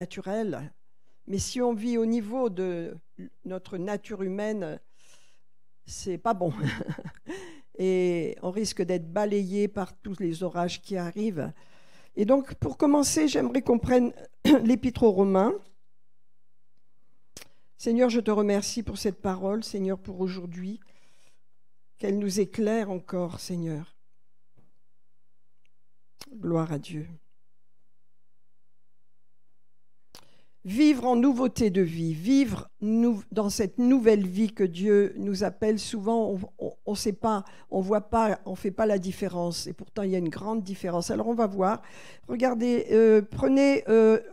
naturel. Mais si on vit au niveau de notre nature humaine, c'est pas bon. Et on risque d'être balayé par tous les orages qui arrivent. Et donc, pour commencer, j'aimerais qu'on prenne l'Épître aux Romains. Seigneur, je te remercie pour cette parole, Seigneur, pour aujourd'hui, qu'elle nous éclaire encore, Seigneur. Gloire à Dieu. Vivre en nouveauté de vie, vivre dans cette nouvelle vie que Dieu nous appelle. Souvent, on ne sait pas, on ne voit pas, on ne fait pas la différence. Et pourtant, il y a une grande différence. Alors, on va voir. Regardez, prenez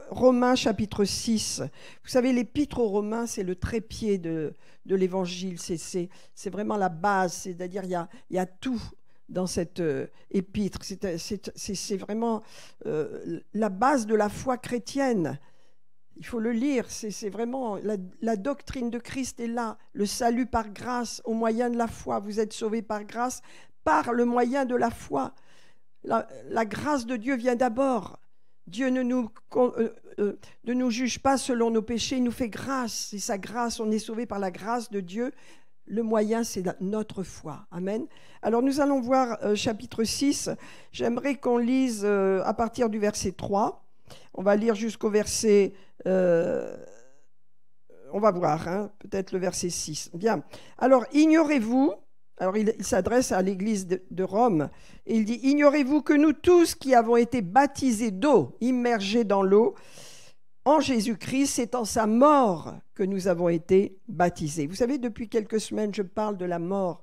Romains chapitre 6. Vous savez, l'épître aux Romains, c'est le trépied de l'évangile. C'est vraiment la base. C'est-à-dire, il y a tout dans cette épître. C'est vraiment la base de la foi chrétienne. Il faut le lire, c'est vraiment la doctrine de Christ est là, le salut par grâce au moyen de la foi. Vous êtes sauvés par grâce, par le moyen de la foi. La grâce de Dieu vient d'abord. Dieu ne nous juge pas selon nos péchés, il nous fait grâce. C'est sa grâce, on est sauvés par la grâce de Dieu. Le moyen, c'est notre foi. Amen. Alors nous allons voir chapitre 6. J'aimerais qu'on lise à partir du verset 3. On va lire jusqu'au verset, on va voir, peut-être le verset 6. Bien. Alors, ignorez-vous, alors il s'adresse à l'église de Rome, et il dit, ignorez-vous que nous tous qui avons été baptisés d'eau, immergés dans l'eau, en Jésus-Christ, c'est en sa mort que nous avons été baptisés. Vous savez, depuis quelques semaines, je parle de la mort.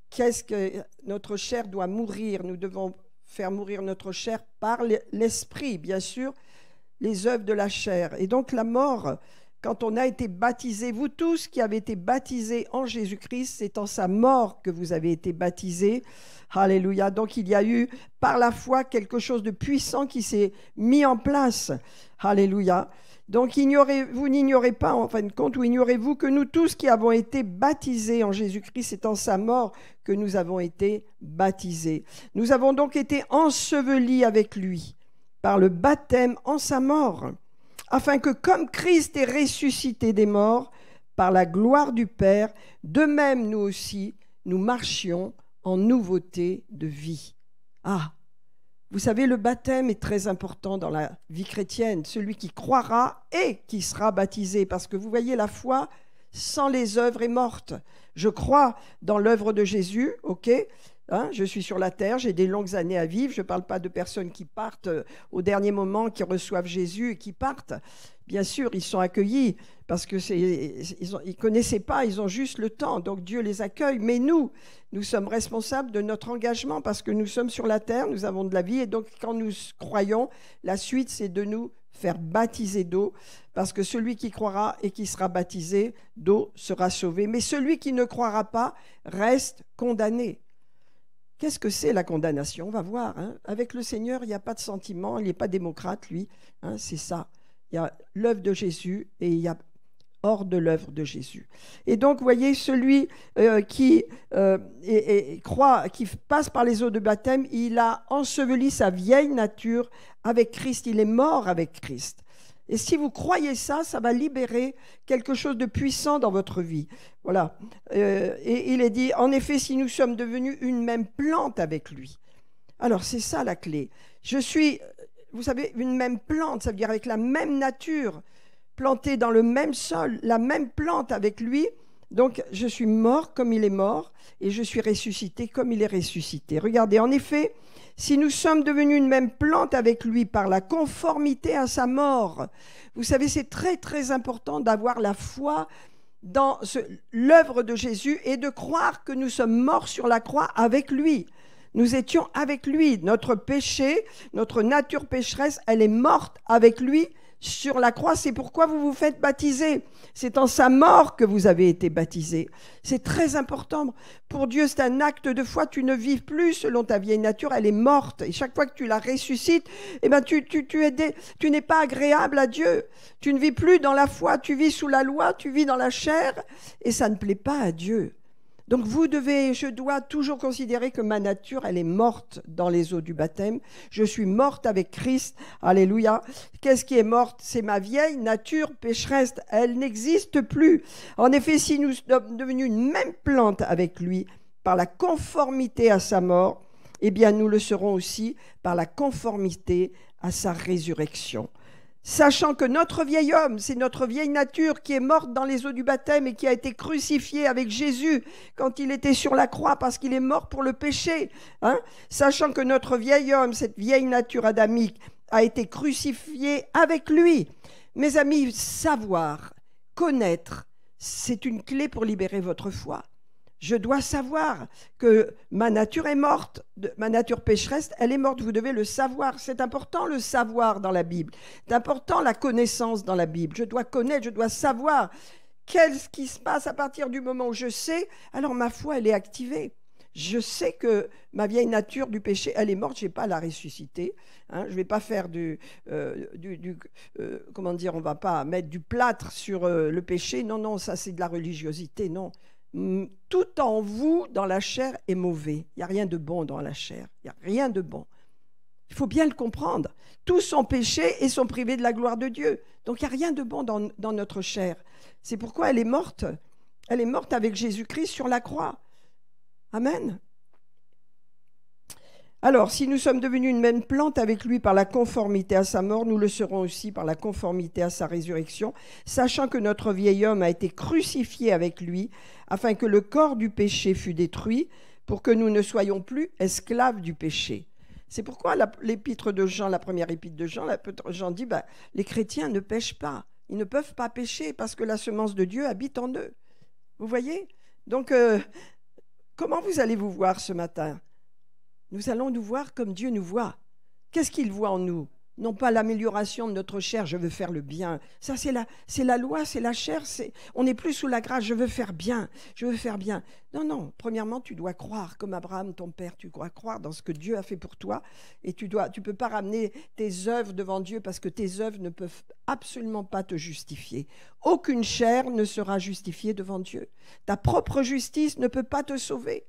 Qu'est-ce que notre chair doit mourir? Nous devons faire mourir notre chair par l'esprit, bien sûr, les œuvres de la chair. Et donc la mort, quand on a été baptisés, vous tous qui avez été baptisés en Jésus-Christ, c'est en sa mort que vous avez été baptisés. Alléluia. Donc il y a eu par la foi quelque chose de puissant qui s'est mis en place. Alléluia. Donc vous n'ignorez pas, en fin de compte, ou ignorez-vous que nous tous qui avons été baptisés en Jésus-Christ, c'est en sa mort que nous avons été baptisés. Nous avons donc été ensevelis avec lui par le baptême en sa mort, afin que comme Christ est ressuscité des morts par la gloire du Père, de même nous aussi, nous marchions en nouveauté de vie. Ah! Vous savez, le baptême est très important dans la vie chrétienne. Celui qui croira et qui sera baptisé. Parce que vous voyez, la foi, sans les œuvres, est morte. Je crois dans l'œuvre de Jésus, ok, je suis sur la terre, j'ai des longues années à vivre. Je ne parle pas de personnes qui partent au dernier moment, qui reçoivent Jésus et qui partent. Bien sûr, ils sont accueillis parce que ils ne connaissaient pas, ils ont juste le temps. Donc Dieu les accueille. Mais nous sommes responsables de notre engagement parce que nous sommes sur la terre, nous avons de la vie. Et donc quand nous croyons, la suite, c'est de nous faire baptiser d'eau. Parce que celui qui croira et qui sera baptisé d'eau sera sauvé. Mais celui qui ne croira pas reste condamné. Qu'est-ce que c'est la condamnation? On va voir. Avec le Seigneur, il n'y a pas de sentiment. Il n'est pas démocrate, lui. C'est ça. Il y a l'œuvre de Jésus et il y a hors de l'œuvre de Jésus. Et donc, vous voyez, celui qui croit, qui passe par les eaux de baptême, il a enseveli sa vieille nature avec Christ. Il est mort avec Christ. Et si vous croyez ça, ça va libérer quelque chose de puissant dans votre vie. Voilà. Et il est dit, en effet, si nous sommes devenus une même plante avec lui. Alors, c'est ça la clé. Je suis, vous savez, une même plante, ça veut dire avec la même nature, plantée dans le même sol, la même plante avec lui. Donc, je suis mort comme il est mort et je suis ressuscité comme il est ressuscité. Regardez, en effet, si nous sommes devenus une même plante avec lui par la conformité à sa mort, vous savez, c'est très, très important d'avoir la foi dans l'œuvre de Jésus et de croire que nous sommes morts sur la croix avec lui. Nous étions avec lui. Notre péché, notre nature pécheresse, elle est morte avec lui sur la croix. C'est pourquoi vous vous faites baptiser. C'est en sa mort que vous avez été baptisés. C'est très important. Pour Dieu, c'est un acte de foi. Tu ne vis plus selon ta vieille nature, elle est morte. Et chaque fois que tu la ressuscites, eh ben tu n'es pas agréable à Dieu. Tu ne vis plus dans la foi, tu vis sous la loi, tu vis dans la chair. Et ça ne plaît pas à Dieu. Donc je dois toujours considérer que ma nature, elle est morte dans les eaux du baptême. Je suis morte avec Christ. Alléluia. Qu'est-ce qui est morte? C'est ma vieille nature pécheresse. Elle n'existe plus. En effet, si nous sommes devenus une même plante avec lui par la conformité à sa mort, eh bien nous le serons aussi par la conformité à sa résurrection. Sachant que notre vieil homme, c'est notre vieille nature qui est morte dans les eaux du baptême et qui a été crucifiée avec Jésus quand il était sur la croix parce qu'il est mort pour le péché. Sachant que notre vieil homme, cette vieille nature adamique, a été crucifiée avec lui. Mes amis, savoir, connaître, c'est une clé pour libérer votre foi. Je dois savoir que ma nature est morte, ma nature pécheresse, elle est morte, vous devez le savoir. C'est important le savoir dans la Bible, c'est important la connaissance dans la Bible. Je dois connaître, je dois savoir qu'est-ce qui se passe à partir du moment où je sais, alors ma foi, elle est activée. Je sais que ma vieille nature du péché, elle est morte, je ne vais pas la ressusciter. Je ne vais pas faire comment dire, on ne va pas mettre du plâtre sur le péché. Non, non, ça c'est de la religiosité, non. Tout en vous, dans la chair, est mauvais. Il n'y a rien de bon dans la chair. Il n'y a rien de bon. Il faut bien le comprendre. Tous sont péchés et sont privés de la gloire de Dieu. Donc il n'y a rien de bon dans notre chair. C'est pourquoi elle est morte. Elle est morte avec Jésus-Christ sur la croix. Amen. Alors, si nous sommes devenus une même plante avec lui par la conformité à sa mort, nous le serons aussi par la conformité à sa résurrection, sachant que notre vieil homme a été crucifié avec lui, afin que le corps du péché fût détruit, pour que nous ne soyons plus esclaves du péché. C'est pourquoi l'épître de Jean, la première épître de Jean, Jean dit, les chrétiens ne pêchent pas. Ils ne peuvent pas pécher parce que la semence de Dieu habite en eux. Vous voyez? Donc, comment vous allez vous voir ce matin? Nous allons nous voir comme Dieu nous voit. Qu'est-ce qu'il voit en nous? Non pas l'amélioration de notre chair, je veux faire le bien. Ça, c'est la loi, c'est la chair. On n'est plus sous la grâce, je veux faire bien, je veux faire bien. Non, non, premièrement, tu dois croire, comme Abraham, ton père, tu dois croire dans ce que Dieu a fait pour toi. Et tu peux pas ramener tes œuvres devant Dieu parce que tes œuvres ne peuvent absolument pas te justifier. Aucune chair ne sera justifiée devant Dieu. Ta propre justice ne peut pas te sauver.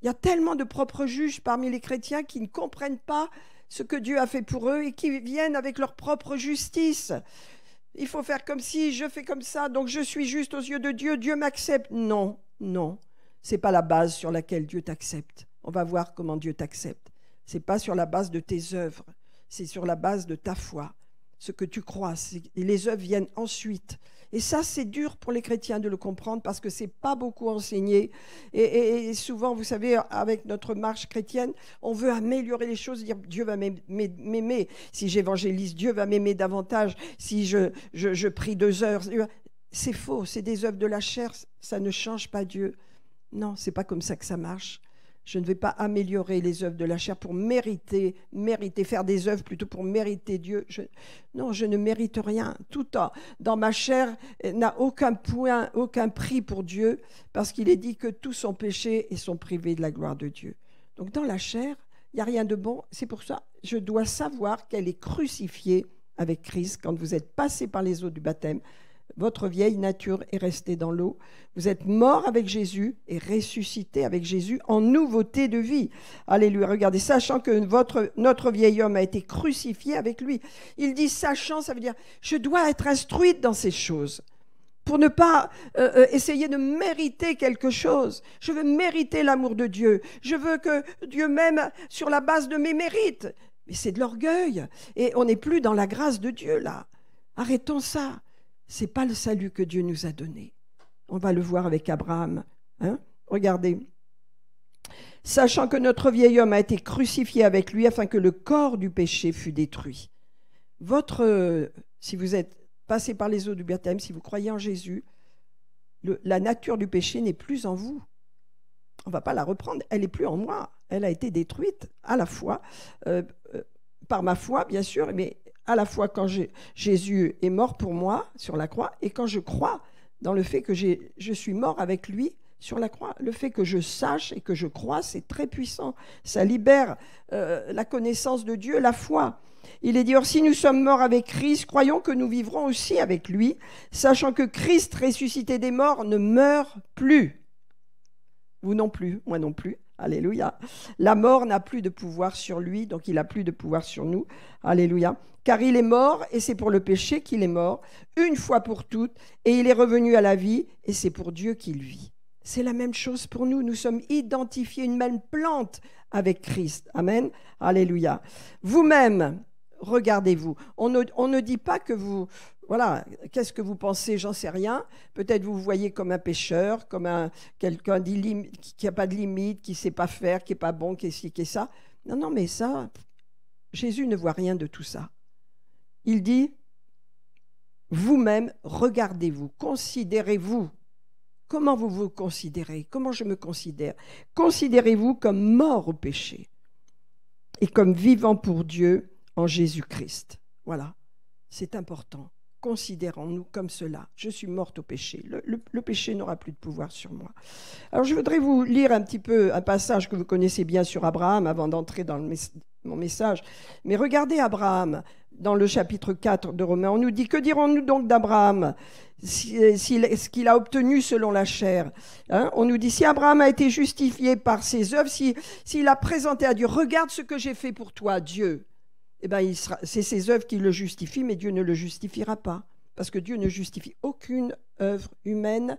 Il y a tellement de propres juges parmi les chrétiens qui ne comprennent pas ce que Dieu a fait pour eux et qui viennent avec leur propre justice. Il faut faire comme si, je fais comme ça, donc je suis juste aux yeux de Dieu, Dieu m'accepte. Non, non, ce n'est pas la base sur laquelle Dieu t'accepte. On va voir comment Dieu t'accepte. Ce n'est pas sur la base de tes œuvres, c'est sur la base de ta foi, ce que tu crois. Et les œuvres viennent ensuite. Et ça, c'est dur pour les chrétiens de le comprendre parce que ce n'est pas beaucoup enseigné. Et souvent, vous savez, avec notre marche chrétienne, on veut améliorer les choses, dire Dieu va m'aimer. Si j'évangélise, Dieu va m'aimer davantage. Si je prie 2 heures. C'est faux, c'est des œuvres de la chair, ça ne change pas Dieu. Non, ce n'est pas comme ça que ça marche. Je ne vais pas améliorer les œuvres de la chair pour mériter, faire des œuvres plutôt pour mériter Dieu. Non, je ne mérite rien. Tout dans ma chair n'a aucun prix pour Dieu, parce qu'il est dit que tous sont péchés et sont privés de la gloire de Dieu. Donc dans la chair, il n'y a rien de bon. C'est pour ça que je dois savoir qu'elle est crucifiée avec Christ quand vous êtes passé par les eaux du baptême. Votre vieille nature est restée dans l'eau. Vous êtes mort avec Jésus et ressuscité avec Jésus en nouveauté de vie. Alléluia. Regardez, sachant que notre vieil homme a été crucifié avec lui. Il dit sachant, ça veut dire je dois être instruite dans ces choses pour ne pas essayer de mériter quelque chose. Je veux mériter l'amour de Dieu. Je veux que Dieu m'aime sur la base de mes mérites. Mais c'est de l'orgueil. Et on n'est plus dans la grâce de Dieu là. Arrêtons ça. Ce n'est pas le salut que Dieu nous a donné. On va le voir avec Abraham. Regardez. Sachant que notre vieil homme a été crucifié avec lui afin que le corps du péché fût détruit. Si vous êtes passé par les eaux du baptême, si vous croyez en Jésus, la nature du péché n'est plus en vous. On ne va pas la reprendre. Elle n'est plus en moi. Elle a été détruite à la fois par ma foi, bien sûr, mais à la fois quand Jésus est mort pour moi sur la croix et quand je crois dans le fait que je suis mort avec lui sur la croix. Le fait que je sache et que je crois, c'est très puissant. Ça libère la connaissance de Dieu, la foi. Il est dit, or si nous sommes morts avec Christ, croyons que nous vivrons aussi avec lui, sachant que Christ ressuscité des morts ne meurt plus. Vous non plus, moi non plus. Alléluia. La mort n'a plus de pouvoir sur lui, donc il n'a plus de pouvoir sur nous. Alléluia. Car il est mort, et c'est pour le péché qu'il est mort, une fois pour toutes, et il est revenu à la vie, et c'est pour Dieu qu'il vit. C'est la même chose pour nous. Nous sommes identifiés, une même plante avec Christ. Amen. Alléluia. Vous-même, regardez-vous. On ne dit pas que vous... Voilà, qu'est-ce que vous pensez? J'en sais rien. Peut-être vous voyez comme un pécheur, comme quelqu'un qui n'a pas de limite, qui ne sait pas faire, qui n'est pas bon, qui est ci, qui est ça. Non, non, mais ça, Jésus ne voit rien de tout ça. Il dit, vous-même, regardez-vous, considérez-vous. Comment vous vous considérez? Comment je me considère? Considérez-vous comme mort au péché et comme vivant pour Dieu en Jésus-Christ. Voilà, c'est important. Considérons-nous comme cela. Je suis morte au péché. Le péché n'aura plus de pouvoir sur moi. Alors, je voudrais vous lire un petit peu un passage que vous connaissez bien sur Abraham avant d'entrer dans mon message. Mais regardez Abraham dans le chapitre 4 de Romains. On nous dit, que dirons-nous donc d'Abraham, ce qu'il a obtenu selon la chair, hein? On nous dit, si Abraham a été justifié par ses œuvres, s'il a présenté à Dieu, regarde ce que j'ai fait pour toi, Dieu. Eh bien, c'est ses œuvres qui le justifient, mais Dieu ne le justifiera pas. Parce que Dieu ne justifie aucune œuvre humaine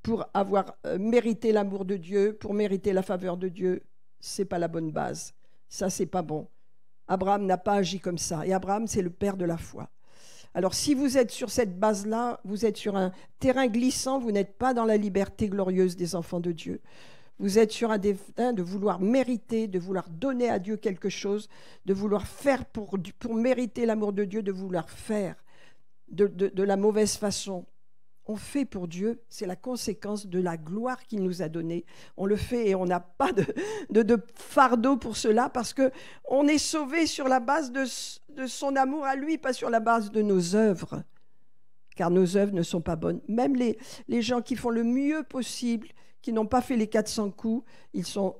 pour avoir mérité l'amour de Dieu, pour mériter la faveur de Dieu. Ce n'est pas la bonne base. Ça, c'est pas bon. Abraham n'a pas agi comme ça. Et Abraham, c'est le père de la foi. Alors, si vous êtes sur cette base-là, vous êtes sur un terrain glissant, vous n'êtes pas dans la liberté glorieuse des enfants de Dieu. Vous êtes sur un destin de vouloir mériter, de vouloir donner à Dieu quelque chose, de vouloir faire pour mériter l'amour de Dieu, de vouloir faire de la mauvaise façon. On fait pour Dieu, c'est la conséquence de la gloire qu'il nous a donnée. On le fait et on n'a pas de fardeau pour cela parce qu'on est sauvé sur la base de son amour à lui, pas sur la base de nos œuvres. Car nos œuvres ne sont pas bonnes. Même les gens qui font le mieux possible, qui n'ont pas fait les 400 coups, ils sont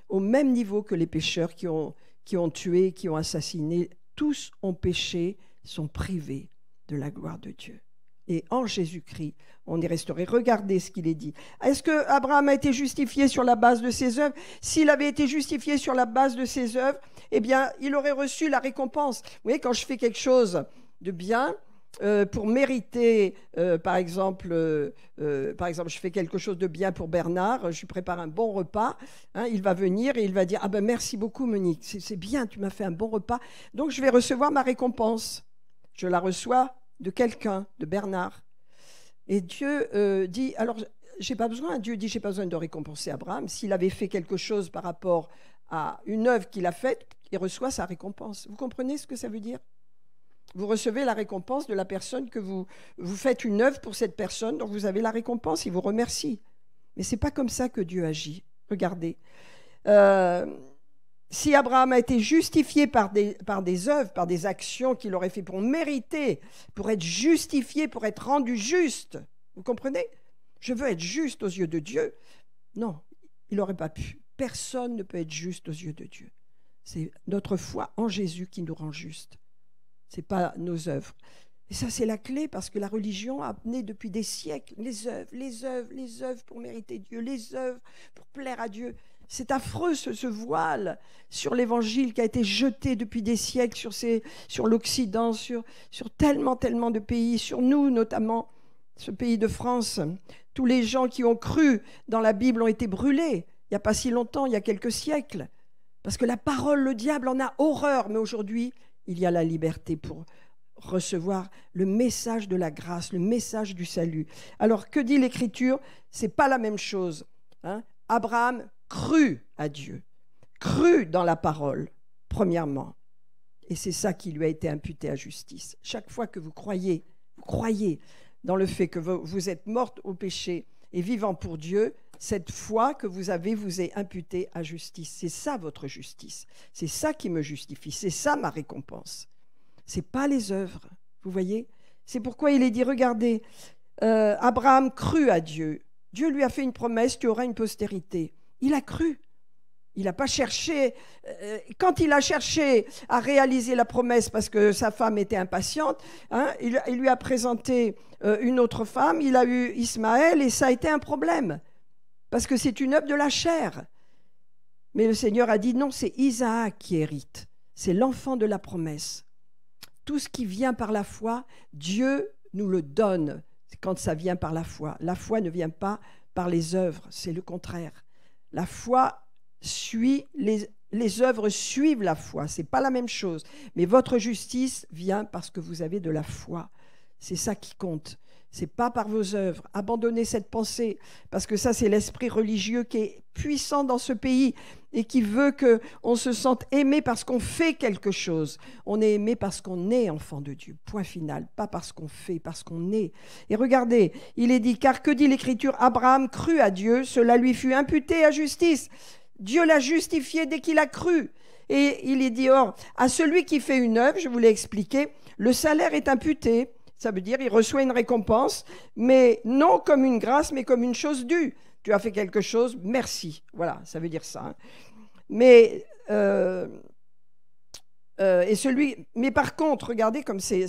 au même niveau que les pécheurs qui ont tué, qui ont assassiné. Tous ont péché, sont privés de la gloire de Dieu. Et en Jésus-Christ, on est restauré. Regardez ce qu'il est dit. Est-ce que Abraham a été justifié sur la base de ses œuvres? S'il avait été justifié sur la base de ses œuvres, eh bien, il aurait reçu la récompense. Vous voyez, quand je fais quelque chose de bien, pour mériter, par exemple, je fais quelque chose de bien pour Bernard, je lui prépare un bon repas, hein, il va venir et il va dire « Ah ben merci beaucoup Monique, c'est bien, tu m'as fait un bon repas, donc je vais recevoir ma récompense. » Je la reçois de quelqu'un, de Bernard. Et Dieu dit, alors j'ai pas besoin, Dieu dit, j'ai pas besoin de récompenser Abraham. S'il avait fait quelque chose par rapport à une œuvre qu'il a faite, il reçoit sa récompense. Vous comprenez ce que ça veut dire? Vous recevez la récompense de la personne que vous faites une œuvre pour cette personne, donc vous avez la récompense, il vous remercie. Mais c'est pas comme ça que Dieu agit. Regardez. Si Abraham a été justifié par des œuvres, par des actions qu'il aurait fait pour mériter, pour être justifié, pour être rendu juste, vous comprenez? Je veux être juste aux yeux de Dieu. Non, il n'aurait pas pu. Personne ne peut être juste aux yeux de Dieu. C'est notre foi en Jésus qui nous rend justes. Ce n'est pas nos œuvres. Et ça, c'est la clé parce que la religion a amené depuis des siècles les œuvres, les œuvres, les œuvres pour mériter Dieu, les œuvres pour plaire à Dieu. C'est affreux ce voile sur l'évangile qui a été jeté depuis des siècles sur l'Occident, sur tellement de pays, sur nous notamment, ce pays de France. Tous les gens qui ont cru dans la Bible ont été brûlés, il n'y a pas si longtemps, il y a quelques siècles. Parce que la parole, le diable en a horreur, mais aujourd'hui, il y a la liberté pour recevoir le message de la grâce, le message du salut. Alors, que dit l'Écriture? Ce n'est pas la même chose. Hein? Abraham crut à Dieu, crut dans la parole, premièrement. Et c'est ça qui lui a été imputé à justice. Chaque fois que vous croyez dans le fait que vous êtes morte au péché et vivant pour Dieu, cette foi que vous avez vous est imputée à justice. C'est ça votre justice. C'est ça qui me justifie. C'est ça ma récompense. Ce n'est pas les œuvres. Vous voyez? C'est pourquoi il est dit, regardez, Abraham crut à Dieu. Dieu lui a fait une promesse qu'il y aura une postérité. Il a cru. Il n'a pas cherché, quand il a cherché à réaliser la promesse parce que sa femme était impatiente, hein, il lui a présenté une autre femme, il a eu Ismaël et ça a été un problème parce que c'est une œuvre de la chair. Mais le Seigneur a dit non, c'est Isaac qui hérite, c'est l'enfant de la promesse. Tout ce qui vient par la foi, Dieu nous le donne quand ça vient par la foi. La foi ne vient pas par les œuvres, c'est le contraire. La foi suit, les œuvres suivent la foi, ce n'est pas la même chose. Mais votre justice vient parce que vous avez de la foi. C'est ça qui compte. Ce n'est pas par vos œuvres. Abandonnez cette pensée, parce que ça, c'est l'esprit religieux qui est puissant dans ce pays et qui veut qu'on se sente aimé parce qu'on fait quelque chose. On est aimé parce qu'on est enfant de Dieu, point final, pas parce qu'on fait, parce qu'on est. Et regardez, il est dit, car que dit l'Écriture? Abraham crut à Dieu, cela lui fut imputé à justice. Dieu l'a justifié dès qu'il a cru. Et il est dit, or, à celui qui fait une œuvre, je vous l'ai expliqué, le salaire est imputé. Ça veut dire qu'il reçoit une récompense, mais non comme une grâce, mais comme une chose due. Tu as fait quelque chose, merci. Voilà, ça veut dire ça. Hein. Mais par contre, regardez comme c'est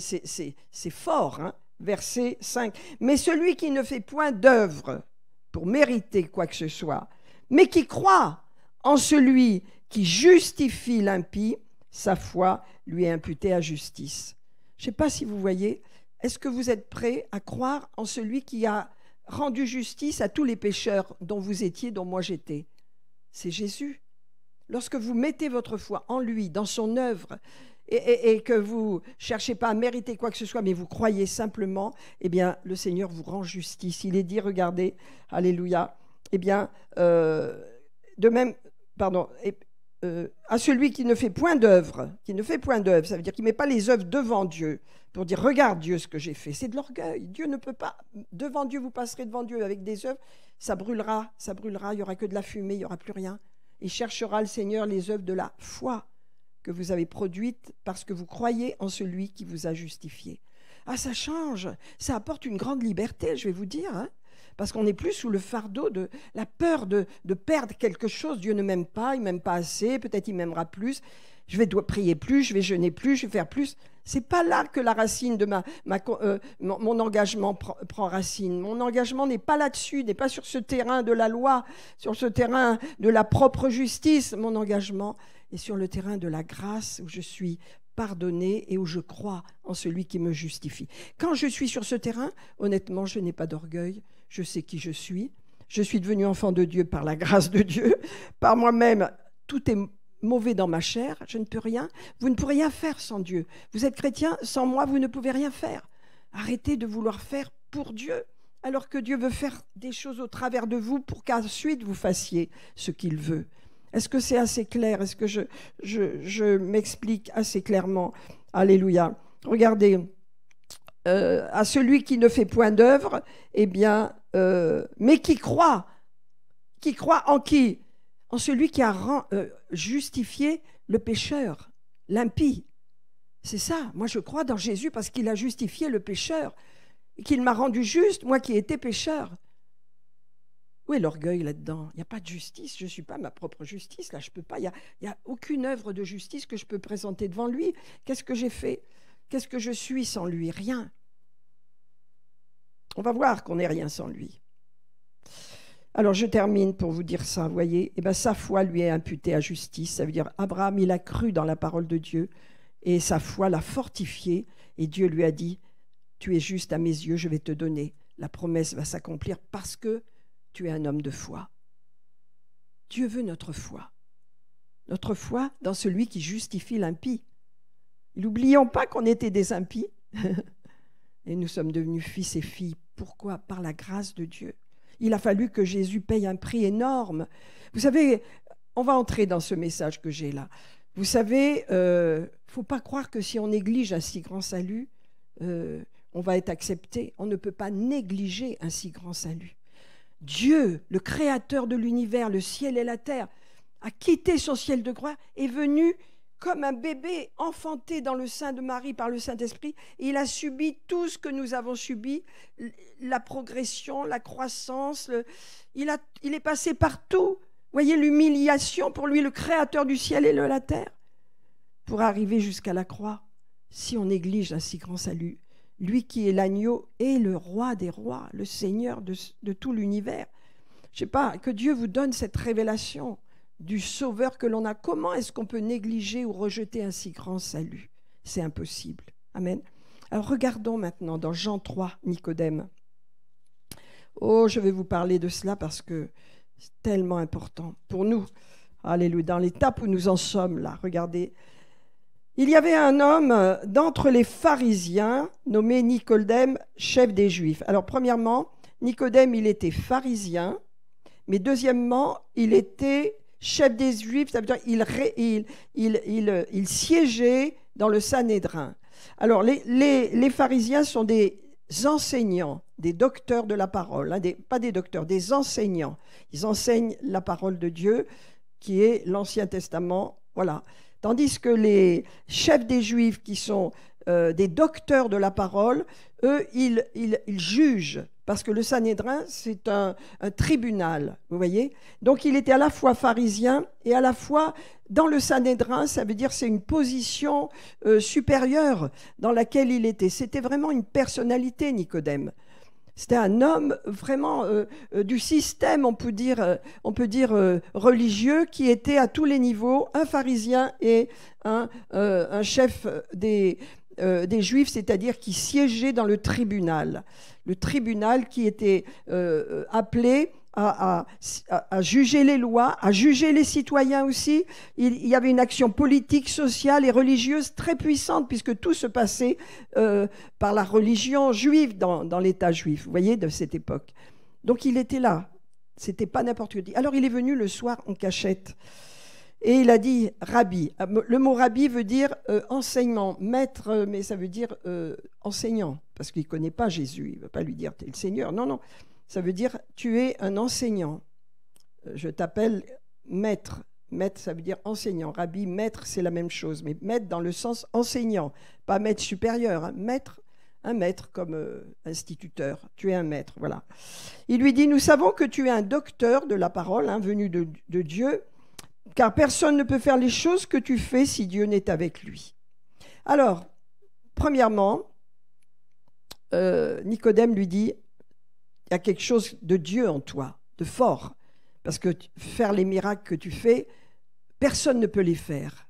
fort, hein, verset 5. Mais celui qui ne fait point d'œuvre pour mériter quoi que ce soit, mais qui croit en celui qui justifie l'impie, sa foi lui est imputée à justice. Je ne sais pas si vous voyez, est-ce que vous êtes prêts à croire en celui qui a rendu justice à tous les pécheurs dont vous étiez, dont moi j'étais? C'est Jésus. Lorsque vous mettez votre foi en lui, dans son œuvre, et que vous ne cherchez pas à mériter quoi que ce soit, mais vous croyez simplement, eh bien, le Seigneur vous rend justice. Il est dit, regardez, alléluia, eh bien, de même, pardon, à celui qui ne fait point d'œuvre, ça veut dire qu'il ne met pas les œuvres devant Dieu, pour dire, regarde Dieu ce que j'ai fait. C'est de l'orgueil. Dieu ne peut pas, devant Dieu, vous passerez devant Dieu avec des œuvres, ça brûlera, il n'y aura que de la fumée, il n'y aura plus rien. Il cherchera le Seigneur les œuvres de la foi que vous avez produites parce que vous croyez en celui qui vous a justifié. Ah, ça change, ça apporte une grande liberté, je vais vous dire, hein, parce qu'on n'est plus sous le fardeau de la peur de perdre quelque chose. Dieu ne m'aime pas, il ne m'aime pas assez, peut-être il m'aimera plus, je vais prier plus, je vais jeûner plus, je vais faire plus. Ce n'est pas là que la racine de mon engagement prend racine. Mon engagement n'est pas là-dessus, n'est pas sur ce terrain de la loi, sur ce terrain de la propre justice. Mon engagement est sur le terrain de la grâce où je suis pardonné et où je crois en celui qui me justifie. Quand je suis sur ce terrain, honnêtement, je n'ai pas d'orgueil. Je sais qui je suis. Je suis devenu enfant de Dieu par la grâce de Dieu. Par moi-même, tout est mauvais dans ma chair, je ne peux rien. Vous ne pourrez rien faire sans Dieu. Vous êtes chrétien, sans moi, vous ne pouvez rien faire. Arrêtez de vouloir faire pour Dieu, alors que Dieu veut faire des choses au travers de vous pour qu'ensuite vous fassiez ce qu'il veut. Est-ce que c'est assez clair? Est-ce que je m'explique assez clairement? Alléluia. Regardez, à celui qui ne fait point d'œuvre, eh bien, mais qui croit en qui? En celui qui a justifié le pécheur, l'impie. C'est ça, moi je crois dans Jésus parce qu'il a justifié le pécheur et qu'il m'a rendu juste, moi qui étais pécheur. Où est l'orgueil là-dedans? Il n'y a pas de justice, je ne suis pas ma propre justice, là je ne peux pas, il n'y a aucune œuvre de justice que je peux présenter devant lui. Qu'est-ce que j'ai fait? Qu'est-ce que je suis sans lui? Rien. On va voir qu'on n'est rien sans lui. Alors je termine pour vous dire ça, vous voyez, sa foi lui est imputée à justice, ça veut dire Abraham il a cru dans la parole de Dieu et sa foi l'a fortifié et Dieu lui a dit, tu es juste à mes yeux, je vais te donner, la promesse va s'accomplir parce que tu es un homme de foi. Dieu veut notre foi dans celui qui justifie l'impie. N'oublions pas qu'on était des impies et nous sommes devenus fils et filles. Pourquoi? Par la grâce de Dieu. Il a fallu que Jésus paye un prix énorme. Vous savez, on va entrer dans ce message que j'ai là. Vous savez, il ne faut pas croire que si on néglige un si grand salut, on va être accepté. On ne peut pas négliger un si grand salut. Dieu, le créateur de l'univers, le ciel et la terre, a quitté son ciel de gloire, est venu comme un bébé enfanté dans le sein de Marie par le Saint-Esprit. Il a subi tout ce que nous avons subi, la progression, la croissance. Il est passé par tout. Voyez l'humiliation pour lui, le créateur du ciel et de la terre, pour arriver jusqu'à la croix. Si on néglige un si grand salut, lui qui est l'agneau et le roi des rois, le Seigneur de tout l'univers. Je ne sais pas, que Dieu vous donne cette révélation du Sauveur que l'on a. Comment est-ce qu'on peut négliger ou rejeter un si grand salut? C'est impossible. Amen. Alors regardons maintenant dans Jean 3, Nicodème. Oh, je vais vous parler de cela parce que c'est tellement important pour nous. Alléluia. Dans l'étape où nous en sommes là, regardez. Il y avait un homme d'entre les pharisiens nommé Nicodème, chef des Juifs. Alors premièrement, Nicodème, il était pharisien, mais deuxièmement, il était chef des Juifs, ça veut dire il siégeait dans le Sanhédrin. Alors les pharisiens sont des enseignants, des docteurs de la parole, hein, pas des docteurs, des enseignants. Ils enseignent la parole de Dieu, qui est l'Ancien Testament, voilà. Tandis que les chefs des Juifs, qui sont des docteurs de la parole, eux, ils jugent, parce que le Sanhédrin, c'est un tribunal, vous voyez. Donc il était à la fois pharisien et à la fois dans le Sanhédrin, ça veut dire c'est une position supérieure dans laquelle il était. C'était vraiment une personnalité, Nicodème. C'était un homme vraiment du système, on peut dire religieux, qui était à tous les niveaux, un pharisien et un chef des Juifs, c'est-à-dire qui siégeait dans le tribunal qui était appelé à juger les lois, à juger les citoyens aussi. Il y avait une action politique, sociale et religieuse très puissante, puisque tout se passait par la religion juive dans l'État juif, vous voyez, de cette époque. Donc il était là, c'était pas n'importe qui. Alors il est venu le soir en cachette, et il a dit « rabbi ». Le mot « rabbi » veut dire enseignement, maître, mais ça veut dire enseignant, parce qu'il ne connaît pas Jésus, il ne va pas lui dire « t'es le Seigneur ». Non, non, ça veut dire « tu es un enseignant ». Je t'appelle maître. Maître, ça veut dire enseignant. Rabbi, maître, c'est la même chose, mais maître dans le sens enseignant, pas maître supérieur, hein. Maître, un maître comme instituteur. Tu es un maître, voilà. Il lui dit « nous savons que tu es un docteur de la parole, hein, venu de Dieu, car personne ne peut faire les choses que tu fais si Dieu n'est avec lui. » Alors, premièrement, Nicodème lui dit, il y a quelque chose de Dieu en toi, de fort, parce que faire les miracles que tu fais, personne ne peut les faire.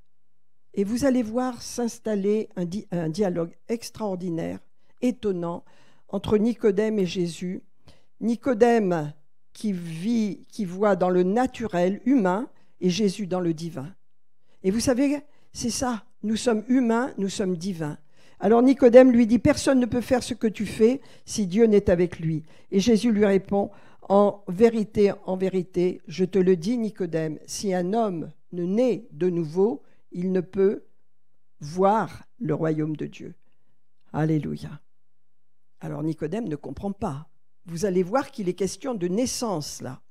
Et vous allez voir s'installer un dialogue extraordinaire, étonnant, entre Nicodème et Jésus. Nicodème qui voit dans le naturel humain, et Jésus dans le divin. Et vous savez, c'est ça, nous sommes humains, nous sommes divins. Alors Nicodème lui dit, personne ne peut faire ce que tu fais si Dieu n'est avec lui. Et Jésus lui répond, en vérité, je te le dis Nicodème, si un homme ne naît de nouveau, il ne peut voir le royaume de Dieu. Alléluia. Alors Nicodème ne comprend pas. Vous allez voir qu'il est question de naissance là.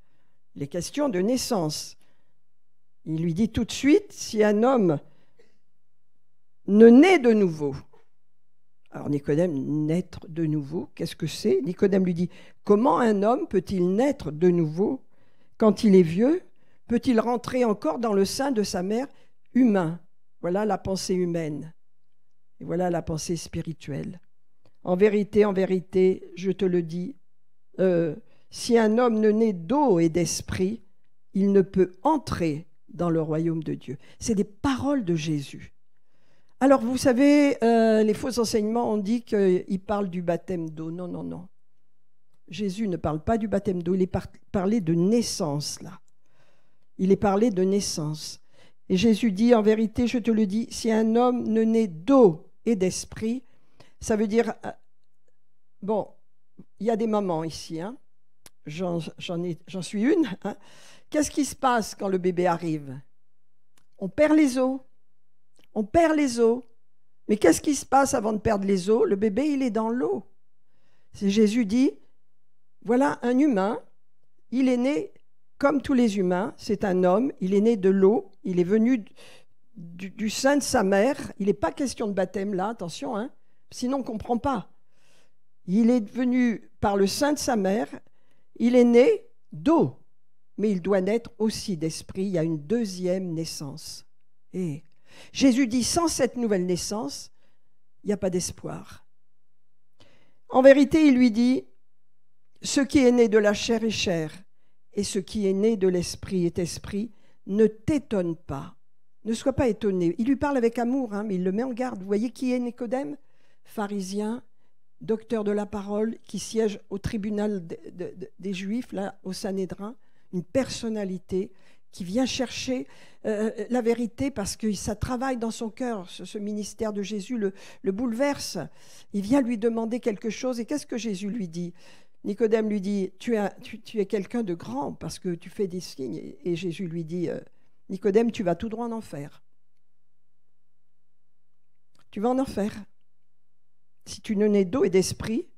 Il est question de naissance. Il lui dit tout de suite, si un homme ne naît de nouveau. Alors Nicodème, naître de nouveau, qu'est-ce que c'est? Nicodème lui dit, comment un homme peut-il naître de nouveau quand il est vieux? Peut-il rentrer encore dans le sein de sa mère? Humain. Voilà la pensée humaine. Et voilà la pensée spirituelle. En vérité, je te le dis, si un homme ne naît d'eau et d'esprit, il ne peut entrer dans le royaume de Dieu. C'est des paroles de Jésus. Alors, vous savez, les faux enseignements ont dit qu'il parle du baptême d'eau. Non, non, non. Jésus ne parle pas du baptême d'eau, il est parlé de naissance, là. Il est parlé de naissance. Et Jésus dit, en vérité, je te le dis, si un homme ne naît d'eau et d'esprit, ça veut dire... Bon, il y a des mamans ici, hein. J'en suis une, hein. Qu'est-ce qui se passe quand le bébé arrive? On perd les os. On perd les os. Mais qu'est-ce qui se passe avant de perdre les os? Le bébé, il est dans l'eau. C'est Jésus dit, voilà un humain, il est né comme tous les humains, c'est un homme, il est né de l'eau, il est venu du sein de sa mère. Il n'est pas question de baptême là, attention, hein, sinon on ne comprend pas. Il est venu par le sein de sa mère, il est né d'eau. mais il doit naître aussi d'esprit. Il y a une deuxième naissance. Et Jésus dit, sans cette nouvelle naissance, il n'y a pas d'espoir. En vérité, il lui dit, ce qui est né de la chair est chair, et ce qui est né de l'esprit est esprit. Ne t'étonne pas, ne sois pas étonné. Il lui parle avec amour, mais il le met en garde. Vous voyez qui est Nicodème? Pharisien, docteur de la parole, qui siège au tribunal des Juifs, là, au Sanhédrin, une personnalité qui vient chercher la vérité parce que ça travaille dans son cœur. Ce ministère de Jésus le bouleverse. Il vient lui demander quelque chose, et qu'est-ce que Jésus lui dit? Nicodème lui dit, tu es quelqu'un de grand parce que tu fais des signes. Et Jésus lui dit, Nicodème, tu vas tout droit en enfer. Tu vas en enfer. Si tu ne nais d'eau et d'esprit,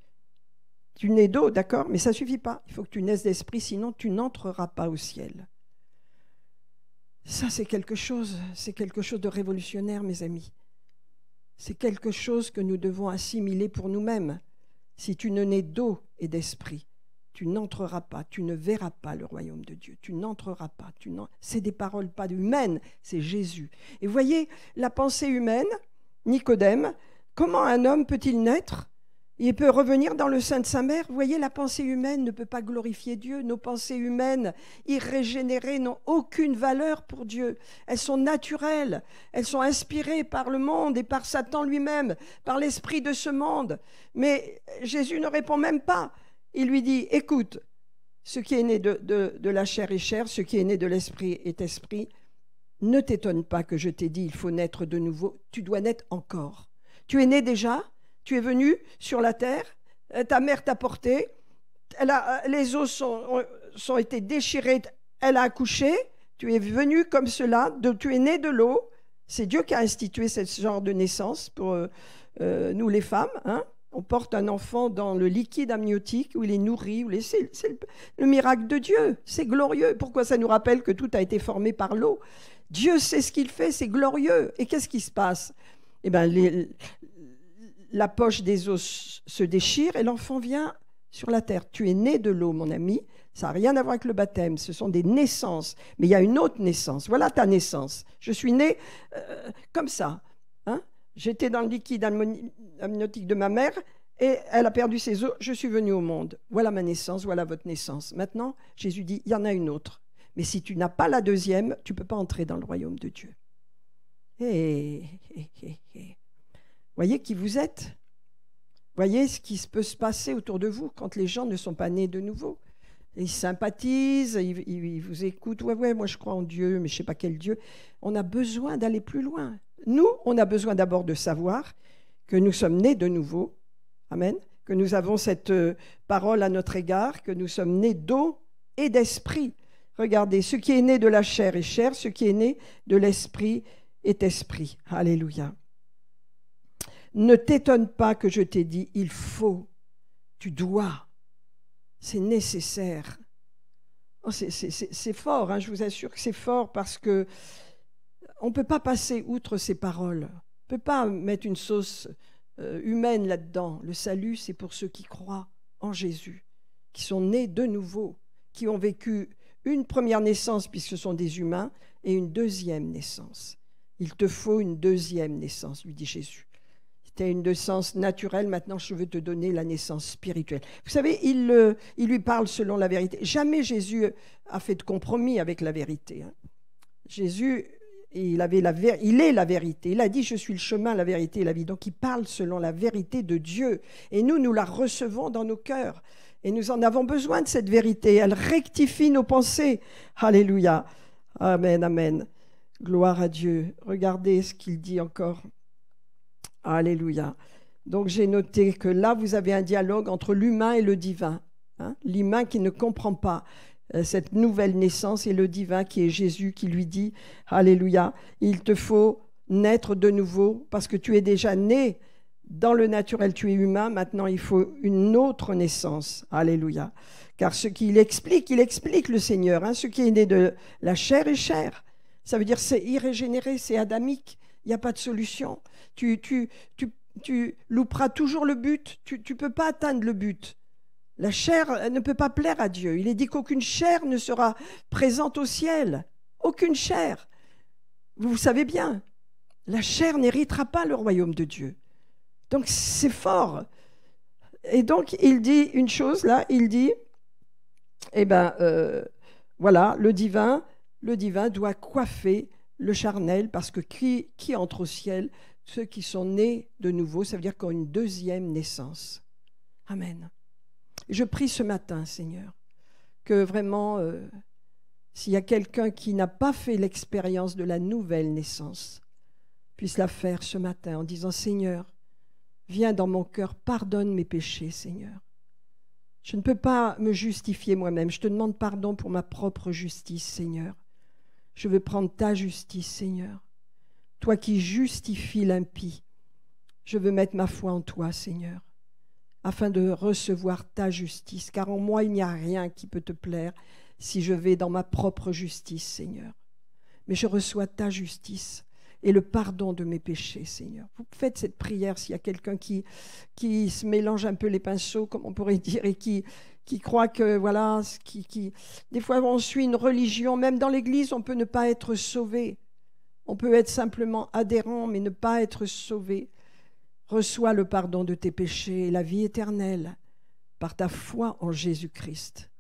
tu nais d'eau, d'accord, mais ça ne suffit pas. Il faut que tu naisses d'esprit, sinon tu n'entreras pas au ciel. Ça, c'est quelque chose de révolutionnaire, mes amis. C'est quelque chose que nous devons assimiler pour nous-mêmes. Si tu ne nais d'eau et d'esprit, tu n'entreras pas, tu ne verras pas le royaume de Dieu. Tu n'entreras pas. C'est des paroles pas humaines, c'est Jésus. Et voyez, la pensée humaine, Nicodème, comment un homme peut-il naître? Il peut revenir dans le sein de sa mère. Vous voyez, la pensée humaine ne peut pas glorifier Dieu. Nos pensées humaines irrégénérées n'ont aucune valeur pour Dieu. Elles sont naturelles. Elles sont inspirées par le monde et par Satan lui-même, par l'esprit de ce monde. Mais Jésus ne répond même pas. Il lui dit, écoute, ce qui est né de la chair est chair, ce qui est né de l'esprit est esprit. Ne t'étonne pas que je t'ai dit, il faut naître de nouveau. Tu dois naître encore. Tu es né déjà. Tu es venu sur la terre, ta mère t'a porté, les os sont été déchirés, elle a accouché, tu es venu comme cela, tu es né de l'eau. C'est Dieu qui a institué ce genre de naissance pour nous les femmes. On porte un enfant dans le liquide amniotique où il est nourri. C'est le miracle de Dieu, c'est glorieux. Pourquoi ça nous rappelle que tout a été formé par l'eau? Dieu sait ce qu'il fait, c'est glorieux. Et qu'est-ce qui se passe? Eh bien, la poche des os se déchire et l'enfant vient sur la terre. Tu es né de l'eau, mon ami. Ça n'a rien à voir avec le baptême. Ce sont des naissances. Mais il y a une autre naissance. Voilà ta naissance. Je suis né comme ça. J'étais dans le liquide amniotique de ma mère et elle a perdu ses os. Je suis venu au monde. Voilà ma naissance, voilà votre naissance. Maintenant, Jésus dit, il y en a une autre. Mais si tu n'as pas la deuxième, tu ne peux pas entrer dans le royaume de Dieu. Voyez qui vous êtes. Voyez ce qui peut se passer autour de vous quand les gens ne sont pas nés de nouveau. Ils sympathisent, ils vous écoutent. Ouais, moi je crois en Dieu, mais je ne sais pas quel Dieu. On a besoin d'aller plus loin. Nous, on a besoin d'abord de savoir que nous sommes nés de nouveau. Amen. Que nous avons cette parole à notre égard, que nous sommes nés d'eau et d'esprit. Regardez, ce qui est né de la chair est chair, ce qui est né de l'esprit est esprit. Alléluia. Ne t'étonne pas que je t'ai dit, il faut, tu dois, c'est nécessaire. Oh, c'est fort, je vous assure que c'est fort parce que on ne peut pas passer outre ces paroles. On ne peut pas mettre une sauce humaine là-dedans. Le salut, c'est pour ceux qui croient en Jésus, qui sont nés de nouveau, qui ont vécu une première naissance puisque ce sont des humains et une deuxième naissance. Il te faut une deuxième naissance, lui dit Jésus. C'était une naissance naturelle, maintenant je veux te donner la naissance spirituelle. Vous savez, il lui parle selon la vérité. Jamais Jésus a fait de compromis avec la vérité. Jésus, il est la vérité. Il a dit, je suis le chemin, la vérité et la vie. Donc il parle selon la vérité de Dieu. Et nous la recevons dans nos cœurs. Et nous en avons besoin de cette vérité. Elle rectifie nos pensées. Alléluia. Amen, amen. Gloire à Dieu. Regardez ce qu'il dit encore. Alléluia. Donc j'ai noté que là, vous avez un dialogue entre l'humain et le divin. L'humain qui ne comprend pas cette nouvelle naissance et le divin qui est Jésus qui lui dit, Alléluia, il te faut naître de nouveau parce que tu es déjà né dans le naturel, tu es humain, maintenant il faut une autre naissance. Alléluia. Car ce qu'il explique, il explique le Seigneur. Ce qui est né de la chair est chair. Ça veut dire c'est irrégénéré, c'est adamique. Il n'y a pas de solution. Tu louperas toujours le but. Tu ne peux pas atteindre le but. La chair ne peut pas plaire à Dieu. Il est dit qu'aucune chair ne sera présente au ciel. Aucune chair. Vous savez bien, la chair n'héritera pas le royaume de Dieu. Donc c'est fort. Et donc il dit une chose là, il dit, voilà, le divin doit coiffer le charnel, parce que qui entre au ciel? Ceux qui sont nés de nouveau, ça veut dire qu'ils ont une deuxième naissance. Amen. Je prie ce matin, Seigneur, que vraiment, s'il y a quelqu'un qui n'a pas fait l'expérience de la nouvelle naissance, puisse la faire ce matin en disant, Seigneur, viens dans mon cœur, pardonne mes péchés, Seigneur. Je ne peux pas me justifier moi-même. Je te demande pardon pour ma propre justice, Seigneur. Je veux prendre ta justice, Seigneur. Toi qui justifies l'impie, je veux mettre ma foi en toi, Seigneur, afin de recevoir ta justice, car en moi, il n'y a rien qui peut te plaire si je vais dans ma propre justice, Seigneur. Mais je reçois ta justice et le pardon de mes péchés, Seigneur. Vous faites cette prière s'il y a quelqu'un qui se mélange un peu les pinceaux, comme on pourrait dire, et qui croit que, voilà, des fois on suit une religion, même dans l'Église, on peut ne pas être sauvé. On peut être simplement adhérent, mais ne pas être sauvé. Reçois le pardon de tes péchés et la vie éternelle par ta foi en Jésus-Christ.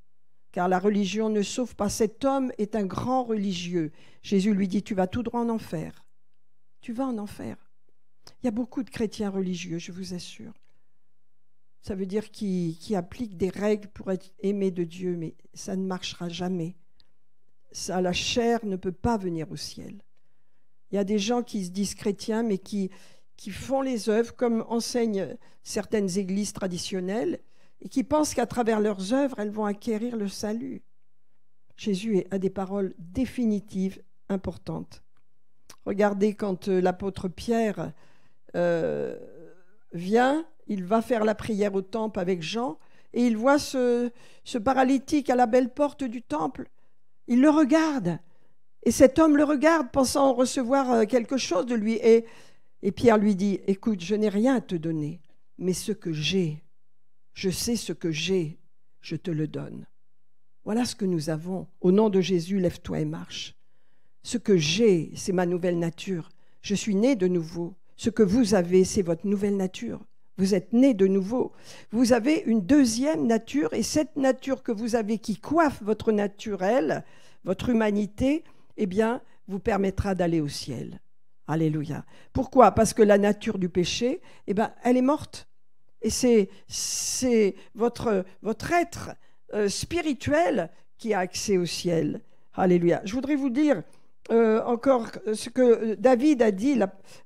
Car la religion ne sauve pas. Cet homme est un grand religieux. Jésus lui dit, tu vas tout droit en enfer. Tu vas en enfer. Il y a beaucoup de chrétiens religieux, je vous assure. Ça veut dire qu'ils appliquent des règles pour être aimés de Dieu, mais ça ne marchera jamais. Ça, la chair ne peut pas venir au ciel. Il y a des gens qui se disent chrétiens, mais qui font les œuvres, comme enseignent certaines églises traditionnelles, et qui pensent qu'à travers leurs œuvres, elles vont acquérir le salut. Jésus a des paroles définitives importantes. Regardez quand l'apôtre Pierre vient, il va faire la prière au temple avec Jean, et il voit ce paralytique à la belle porte du temple. Il le regarde, et cet homme le regarde, pensant recevoir quelque chose de lui. Et Pierre lui dit, « Écoute, je n'ai rien à te donner, mais ce que j'ai, je sais ce que j'ai, je te le donne. » Voilà ce que nous avons. Au nom de Jésus, lève-toi et marche. Ce que j'ai, c'est ma nouvelle nature. Je suis né de nouveau. Ce que vous avez, c'est votre nouvelle nature. Vous êtes né de nouveau. Vous avez une deuxième nature, et cette nature que vous avez qui coiffe votre naturel, votre humanité, eh bien, vous permettra d'aller au ciel. Alléluia. Pourquoi? Parce que la nature du péché, eh bien, elle est morte. Et c'est votre être spirituel qui a accès au ciel. Alléluia. Je voudrais vous dire encore ce que David a dit,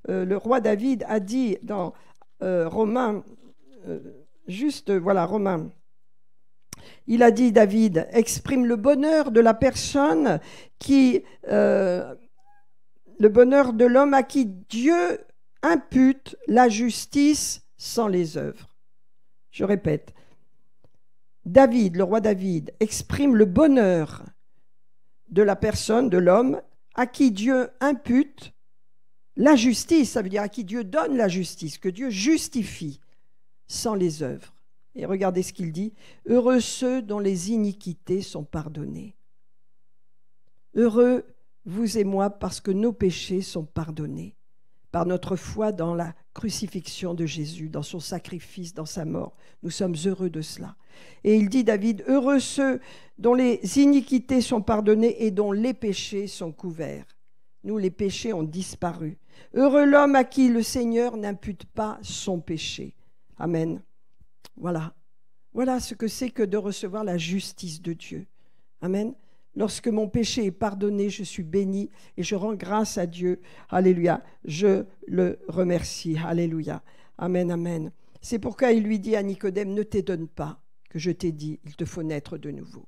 le roi David a dit dans Romains, Romains. Il a dit, David, exprime le bonheur de la personne le bonheur de l'homme à qui Dieu impute la justice sans les œuvres. Je répète, David, le roi David, exprime le bonheur de la personne, de l'homme, à qui Dieu impute la justice, ça veut dire à qui Dieu donne la justice, que Dieu justifie sans les œuvres. Et regardez ce qu'il dit, « Heureux ceux dont les iniquités sont pardonnées. » Heureux vous et moi parce que nos péchés sont pardonnés par notre foi dans la crucifixion de Jésus, dans son sacrifice, dans sa mort. Nous sommes heureux de cela. Et il dit, David, « Heureux ceux dont les iniquités sont pardonnées et dont les péchés sont couverts. » Nous, les péchés ont disparu. « Heureux l'homme à qui le Seigneur n'impute pas son péché. » Amen. Voilà. Voilà ce que c'est que de recevoir la justice de Dieu. Amen. Lorsque mon péché est pardonné, je suis béni et je rends grâce à Dieu. Alléluia. Je le remercie. Alléluia. Amen, amen. C'est pourquoi il lui dit à Nicodème, ne t'étonne pas que je t'ai dit, il te faut naître de nouveau.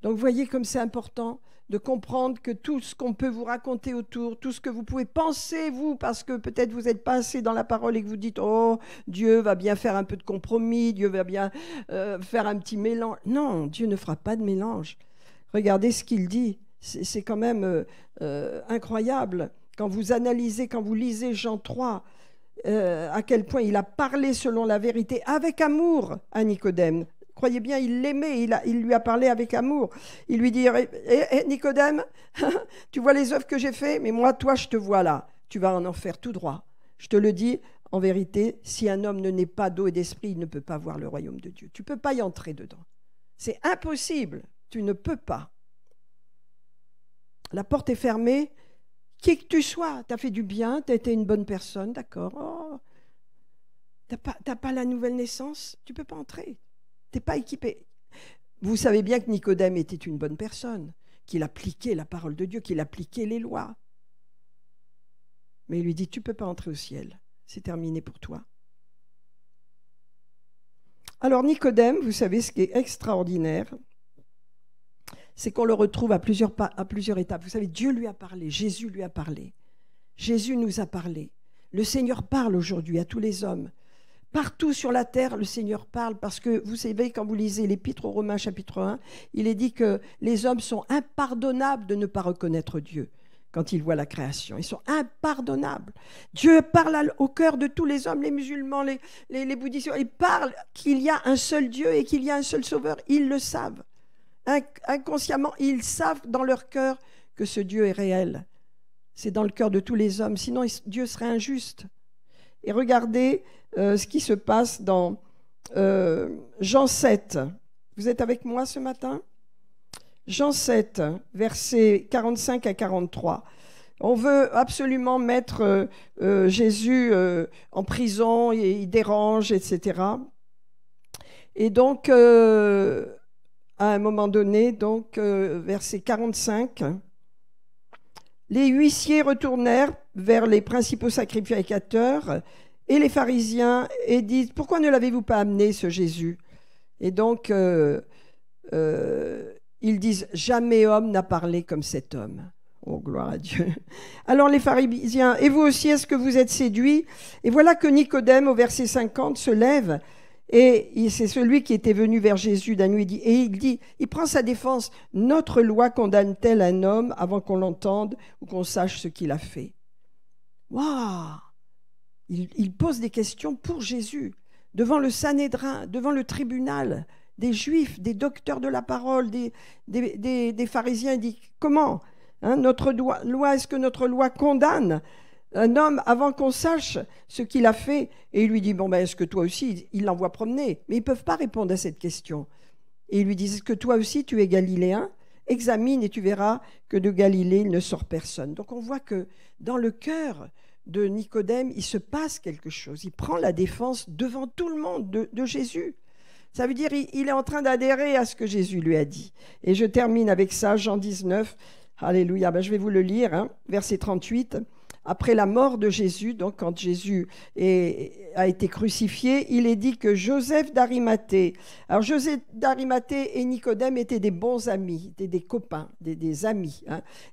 Donc vous voyez comme c'est important de comprendre que tout ce qu'on peut vous raconter autour, tout ce que vous pouvez penser, vous, parce que peut-être vous n'êtes pas assez dans la parole et que vous dites « Oh, Dieu va bien faire un peu de compromis, Dieu va bien faire un petit mélange. » Non, Dieu ne fera pas de mélange. Regardez ce qu'il dit. C'est quand même incroyable. Quand vous analysez, quand vous lisez Jean 3, à quel point il a parlé selon la vérité, avec amour à Nicodème. Croyez bien, il l'aimait, il lui a parlé avec amour. Il lui dit, Nicodème, tu vois les œuvres que j'ai faites, mais moi, toi, je te vois là. Tu vas en enfer tout droit. Je te le dis, en vérité, si un homme ne naît pas d'eau et d'esprit, il ne peut pas voir le royaume de Dieu. Tu ne peux pas y entrer dedans. C'est impossible. Tu ne peux pas. La porte est fermée. Qui que tu sois, tu as fait du bien, tu as été une bonne personne, d'accord. Oh, t'as pas la nouvelle naissance, tu ne peux pas entrer. Tu n'es pas équipé. Vous savez bien que Nicodème était une bonne personne, qu'il appliquait la parole de Dieu, qu'il appliquait les lois. Mais il lui dit, tu ne peux pas entrer au ciel. C'est terminé pour toi. Alors Nicodème, vous savez ce qui est extraordinaire, c'est qu'on le retrouve à plusieurs étapes. Vous savez, Dieu lui a parlé, Jésus lui a parlé. Jésus nous a parlé. Le Seigneur parle aujourd'hui à tous les hommes. Partout sur la terre, le Seigneur parle parce que, vous savez, quand vous lisez l'Épître aux Romains chapitre 1, il est dit que les hommes sont impardonnables de ne pas reconnaître Dieu quand ils voient la création. Ils sont impardonnables. Dieu parle au cœur de tous les hommes, les musulmans, les bouddhistes. Il parle qu'il y a un seul Dieu et qu'il y a un seul Sauveur. Ils le savent. Inconsciemment, ils savent dans leur cœur que ce Dieu est réel. C'est dans le cœur de tous les hommes. Sinon, Dieu serait injuste. Et regardez ce qui se passe dans Jean 7. Vous êtes avec moi ce matin ? Jean 7, versets 45 à 43. On veut absolument mettre Jésus en prison, et il dérange, etc. Et donc, à un moment donné, donc, verset 45, les huissiers retournèrent vers les principaux sacrificateurs et les pharisiens et disent, pourquoi ne l'avez-vous pas amené, ce Jésus ? Et donc, ils disent, jamais homme n'a parlé comme cet homme. Oh, gloire à Dieu. Alors les pharisiens, et vous aussi, est-ce que vous êtes séduits ? Et voilà que Nicodème, au verset 50, se lève, et c'est celui qui était venu vers Jésus la nuit, et il dit, il prend sa défense, notre loi condamne-t-elle un homme avant qu'on l'entende ou qu'on sache ce qu'il a fait ? Waouh ! Il pose des questions pour Jésus, devant le Sanhédrin, devant le tribunal, des Juifs, des docteurs de la parole, des pharisiens. Il dit, comment notre loi, est-ce que notre loi condamne un homme avant qu'on sache ce qu'il a fait ? Et il lui dit, bon, ben, est-ce que toi aussi, il l'envoie promener ? Mais ils ne peuvent pas répondre à cette question. Et il lui dit, est-ce que toi aussi, tu es galiléen ? Examine et tu verras que de Galilée, il ne sort personne. Donc on voit que dans le cœur de Nicodème, il se passe quelque chose. Il prend la défense devant tout le monde de Jésus. Ça veut dire qu'il est en train d'adhérer à ce que Jésus lui a dit. Et je termine avec ça, Jean 19. Alléluia, je vais vous le lire, verset 38. Après la mort de Jésus, donc quand Jésus a été crucifié, il est dit que Joseph d'Arimathée, alors Joseph d'Arimathée et Nicodème étaient des bons amis, étaient des copains, des amis.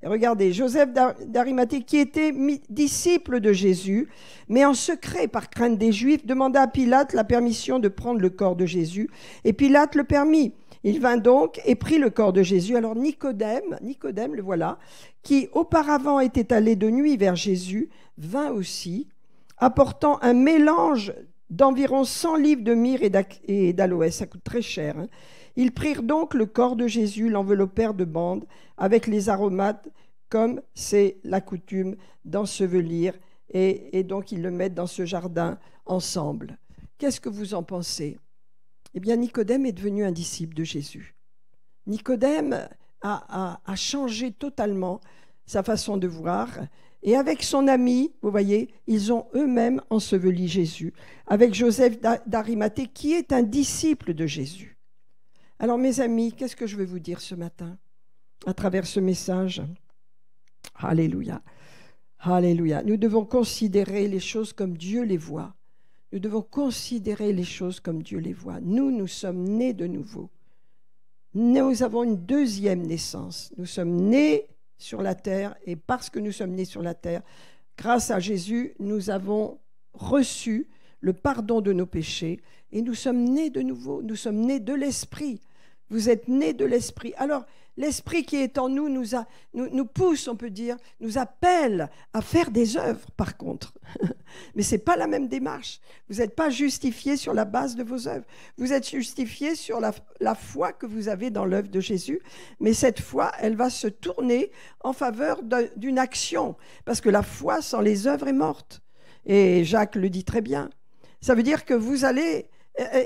Et regardez, Joseph d'Arimathée, qui était disciple de Jésus, mais en secret par crainte des Juifs, demanda à Pilate la permission de prendre le corps de Jésus, et Pilate le permit. Il vint donc et prit le corps de Jésus. Alors Nicodème, le voilà, qui auparavant était allé de nuit vers Jésus, vint aussi, apportant un mélange d'environ 100 livres de myrrhe et d'aloès. Ça coûte très cher. Ils prirent donc le corps de Jésus, l'enveloppèrent de bandes, avec les aromates, comme c'est la coutume d'ensevelir. Et donc ils le mettent dans ce jardin ensemble. Qu'est-ce que vous en pensez ? Eh bien, Nicodème est devenu un disciple de Jésus. Nicodème a changé totalement sa façon de voir. Et avec son ami, vous voyez, ils ont eux-mêmes enseveli Jésus, avec Joseph d'Arimathée, qui est un disciple de Jésus. Alors, mes amis, qu'est-ce que je vais vous dire ce matin à travers ce message ? Alléluia. Alléluia. Nous devons considérer les choses comme Dieu les voit. Nous devons considérer les choses comme Dieu les voit. Nous sommes nés de nouveau. Nous avons une deuxième naissance. Nous sommes nés sur la terre et parce que nous sommes nés sur la terre, grâce à Jésus, nous avons reçu le pardon de nos péchés et nous sommes nés de nouveau. Nous sommes nés de l'Esprit. Vous êtes nés de l'Esprit. Alors, L'Esprit qui est en nous nous pousse, on peut dire, nous appelle à faire des œuvres, par contre. Mais ce n'est pas la même démarche. Vous n'êtes pas justifié sur la base de vos œuvres. Vous êtes justifié sur la foi que vous avez dans l'œuvre de Jésus. Mais cette foi, elle va se tourner en faveur d'une action. Parce que la foi sans les œuvres est morte. Et Jacques le dit très bien. Ça veut dire que vous allez...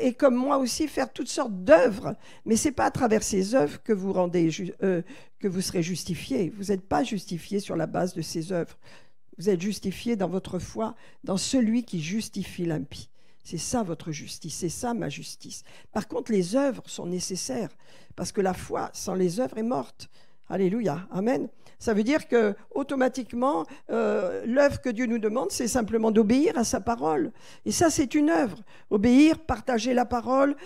et comme moi aussi, faire toutes sortes d'œuvres. Mais ce n'est pas à travers ces œuvres que vous serez justifié. Vous n'êtes pas justifié sur la base de ces œuvres. Vous êtes justifié dans votre foi, dans celui qui justifie l'impie. C'est ça votre justice, c'est ça ma justice. Par contre, les œuvres sont nécessaires, parce que la foi sans les œuvres est morte. Alléluia, amen. Ça veut dire que automatiquement, l'œuvre que Dieu nous demande, c'est simplement d'obéir à sa parole. Et ça, c'est une œuvre. Obéir, partager la parole,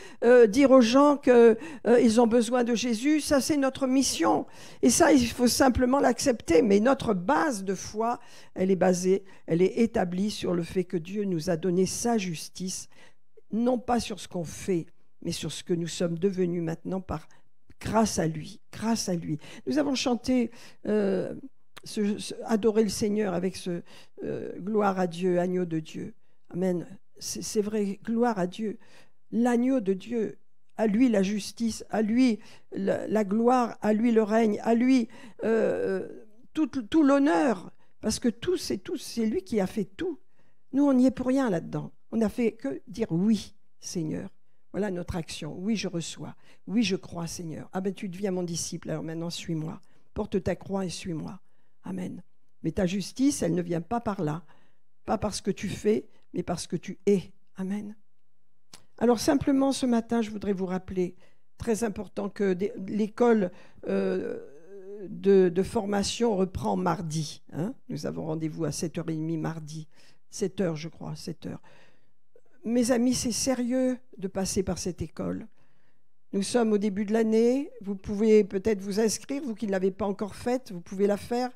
dire aux gens qu'ils ont besoin de Jésus, ça, c'est notre mission. Et ça, il faut simplement l'accepter. Mais notre base de foi, elle est établie sur le fait que Dieu nous a donné sa justice, non pas sur ce qu'on fait, mais sur ce que nous sommes devenus maintenant grâce à lui, grâce à lui. Nous avons chanté adorer le Seigneur avec ce gloire à Dieu, agneau de Dieu. Amen. C'est vrai, gloire à Dieu. L'agneau de Dieu, à lui la justice, à lui la gloire, à lui le règne, à lui tout l'honneur. Parce que tout, c'est lui qui a fait tout. Nous, on n'y est pour rien là-dedans. On n'a fait que dire oui, Seigneur. Voilà notre action. Oui, je reçois. Oui, je crois, Seigneur. Ah ben, tu deviens mon disciple, alors maintenant, suis-moi. Porte ta croix et suis-moi. Amen. Mais ta justice, elle ne vient pas par là. Pas parce que tu fais, mais parce que tu es. Amen. Alors, simplement, ce matin, je voudrais vous rappeler, très important, que l'école de formation reprend mardi. Hein. Nous avons rendez-vous à 7h30 mardi. 7h, je crois, 7h. Mes amis, c'est sérieux de passer par cette école. Nous sommes au début de l'année. Vous pouvez peut-être vous inscrire, vous qui ne l'avez pas encore faite, vous pouvez la faire.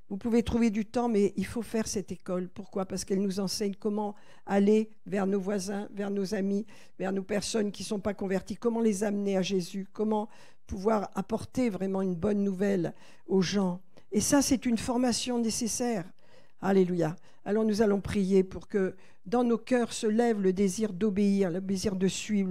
Vous pouvez trouver du temps, mais il faut faire cette école. Pourquoi ? Parce qu'elle nous enseigne comment aller vers nos voisins, vers nos amis, vers nos personnes qui ne sont pas converties, comment les amener à Jésus, comment pouvoir apporter vraiment une bonne nouvelle aux gens. Et ça, c'est une formation nécessaire. Alléluia. Alors nous allons prier pour que dans nos cœurs se lève le désir d'obéir, le désir de suivre,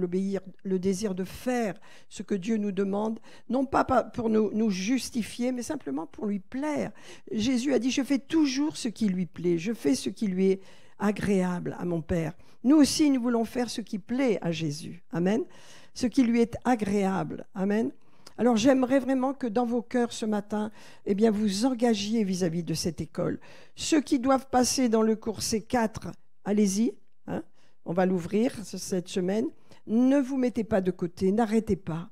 le désir de faire ce que Dieu nous demande, non pas pour nous justifier, mais simplement pour lui plaire. Jésus a dit, je fais toujours ce qui lui plaît, je fais ce qui lui est agréable à mon Père. Nous aussi, nous voulons faire ce qui plaît à Jésus. Amen. Ce qui lui est agréable. Amen. Alors j'aimerais vraiment que dans vos cœurs ce matin, eh bien, vous engagiez vis-à-vis de cette école. Ceux qui doivent passer dans le cours C4, allez-y, hein, on va l'ouvrir cette semaine. Ne vous mettez pas de côté, n'arrêtez pas.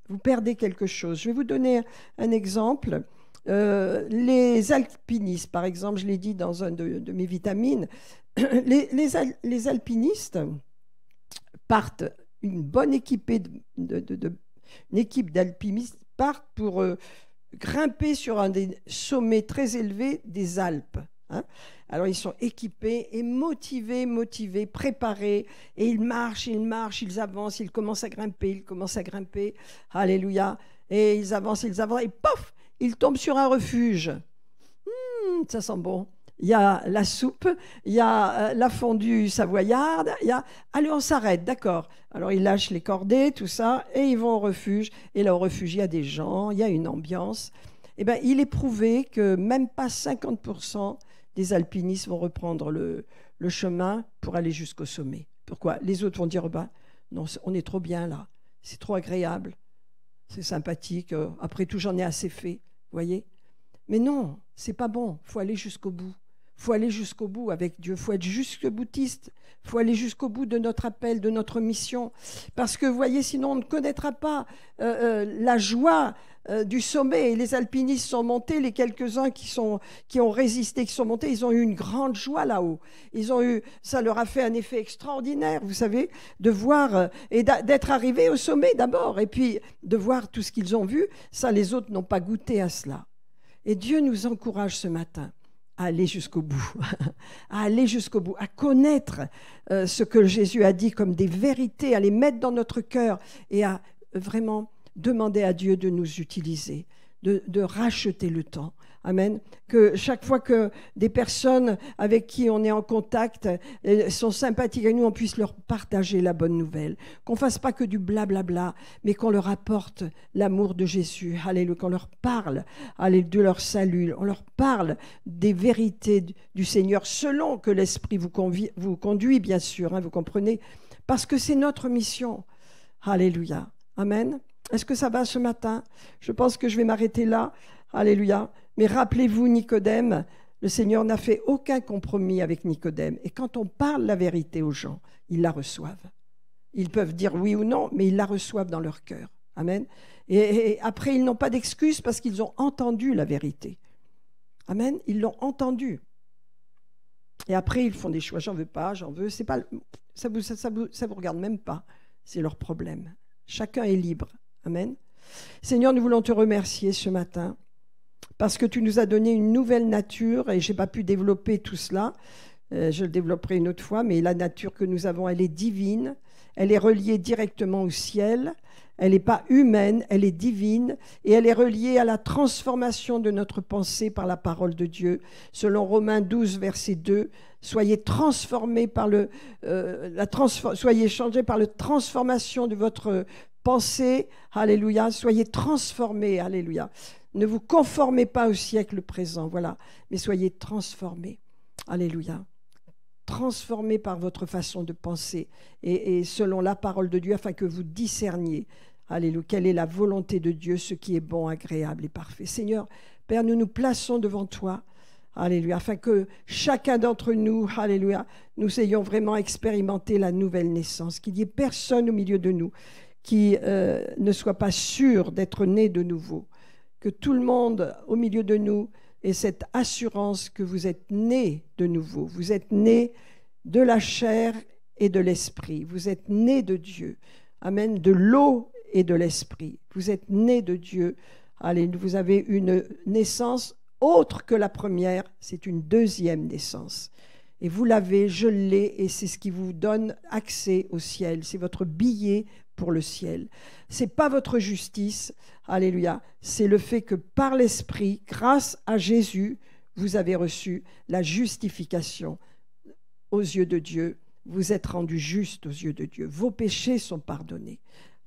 Vous perdez quelque chose. Je vais vous donner un exemple. Les alpinistes, par exemple, je l'ai dit dans un de mes vitamines, les alpinistes partent, une bonne équipée une équipe d'alpinistes part pour grimper sur un des sommets très élevés des Alpes. Hein. Alors ils sont équipés et motivés, préparés, et ils marchent, ils avancent, ils commencent à grimper, alléluia, et ils avancent, et pof, ils tombent sur un refuge. Ça sent bon. Il y a la soupe, il y a la fondue savoyarde, allez, on s'arrête, d'accord. Alors ils lâchent les cordées, tout ça, et ils vont au refuge. Et là, au refuge, il y a des gens, il y a une ambiance. Eh bien, il est prouvé que même pas 50% des alpinistes vont reprendre le chemin pour aller jusqu'au sommet. Pourquoi ? Les autres vont dire, oh ben, non, on est trop bien là, c'est trop agréable, c'est sympathique, après tout, j'en ai assez fait, vous voyez ? Mais non, c'est pas bon, il faut aller jusqu'au bout. Il faut aller jusqu'au bout avec Dieu, il faut être jusque-boutiste, il faut aller jusqu'au bout de notre appel, de notre mission. Parce que, vous voyez, sinon on ne connaîtra pas la joie du sommet. Et les alpinistes sont montés, les quelques-uns qui ont résisté, qui sont montés, ils ont eu une grande joie là-haut. Ça leur a fait un effet extraordinaire, vous savez, de voir et d'être arrivés au sommet d'abord. Et puis de voir tout ce qu'ils ont vu, ça les autres n'ont pas goûté à cela. Et Dieu nous encourage ce matin à aller jusqu'au bout, à connaître ce que Jésus a dit comme des vérités, à les mettre dans notre cœur et à vraiment demandez à Dieu de nous utiliser, de racheter le temps. Amen. Que chaque fois que des personnes avec qui on est en contact sont sympathiques à nous, on puisse leur partager la bonne nouvelle. Qu'on ne fasse pas que du blablabla, mais qu'on leur apporte l'amour de Jésus. Alléluia. Qu'on leur parle de leur salut. On leur parle des vérités du Seigneur selon que l'Esprit vous conduit, bien sûr. Hein, vous comprenez? Parce que c'est notre mission. Alléluia. Amen. Est-ce que ça va ce matin? Je pense que je vais m'arrêter là. Alléluia. Mais rappelez-vous, Nicodème, le Seigneur n'a fait aucun compromis avec Nicodème. Et quand on parle la vérité aux gens, ils la reçoivent. Ils peuvent dire oui ou non, mais ils la reçoivent dans leur cœur. Amen. Et après, ils n'ont pas d'excuses parce qu'ils ont entendu la vérité. Amen. Ils l'ont entendu. Et après, ils font des choix. J'en veux pas, j'en veux. C'est pas, ça vous regarde même pas. C'est leur problème. Chacun est libre. Amen. Seigneur, nous voulons te remercier ce matin parce que tu nous as donné une nouvelle nature et je n'ai pas pu développer tout cela. Je le développerai une autre fois, mais la nature que nous avons, elle est divine. Elle est reliée directement au ciel. Elle n'est pas humaine, elle est divine et elle est reliée à la transformation de notre pensée par la parole de Dieu. Selon Romains 12, verset 2, soyez transformés par soyez changés par la transformation de votre pensée. Alléluia. Soyez transformés. Alléluia. Ne vous conformez pas au siècle présent, voilà, mais soyez transformés. Alléluia. Transformés par votre façon de penser et selon la parole de Dieu, afin que vous discerniez, alléluia, quelle est la volonté de Dieu, ce qui est bon, agréable et parfait. Seigneur, Père, nous nous plaçons devant toi, alléluia, afin que chacun d'entre nous, alléluia, nous ayons vraiment expérimenté la nouvelle naissance, qu'il n'y ait personne au milieu de nous qui ne soit pas sûr d'être né de nouveau, que tout le monde au milieu de nous ait cette assurance que vous êtes nés de nouveau, vous êtes nés de la chair et de l'esprit, vous êtes nés de Dieu, amen, de l'eau et de l'esprit, vous êtes nés de Dieu, allez, vous avez une naissance autre que la première, c'est une deuxième naissance. Et vous l'avez, je l'ai, et c'est ce qui vous donne accès au ciel. C'est votre billet pour le ciel. Ce n'est pas votre justice, alléluia, c'est le fait que par l'Esprit, grâce à Jésus, vous avez reçu la justification aux yeux de Dieu. Vous êtes rendus justes aux yeux de Dieu. Vos péchés sont pardonnés.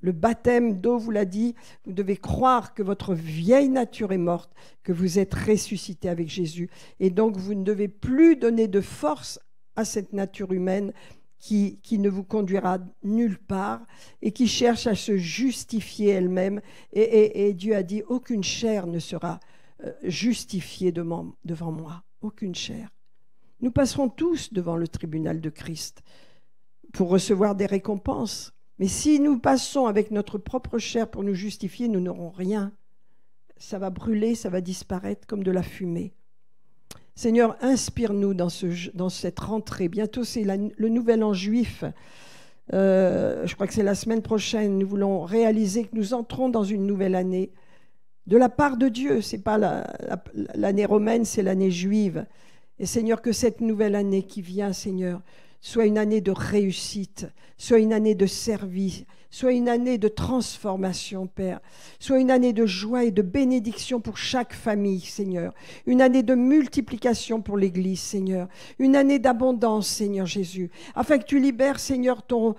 Le baptême d'eau vous l'a dit, vous devez croire que votre vieille nature est morte, que vous êtes ressuscité avec Jésus. Et donc, vous ne devez plus donner de force à cette nature humaine qui ne vous conduira nulle part et qui cherche à se justifier elle-même. Et Dieu a dit, aucune chair ne sera justifiée devant moi. Aucune chair. Nous passerons tous devant le tribunal de Christ pour recevoir des récompenses. Mais si nous passons avec notre propre chair pour nous justifier, nous n'aurons rien. Ça va brûler, ça va disparaître comme de la fumée. Seigneur, inspire-nous dans cette rentrée. Bientôt, c'est le nouvel an juif. Je crois que c'est la semaine prochaine. Nous voulons réaliser que nous entrons dans une nouvelle année. De la part de Dieu, ce n'est pas l'année romaine, c'est l'année juive. Et Seigneur, que cette nouvelle année qui vient, Seigneur, soit une année de réussite, soit une année de service, soit une année de transformation, Père, soit une année de joie et de bénédiction pour chaque famille, Seigneur, une année de multiplication pour l'Église, Seigneur, une année d'abondance, Seigneur Jésus, afin que tu libères, Seigneur, ton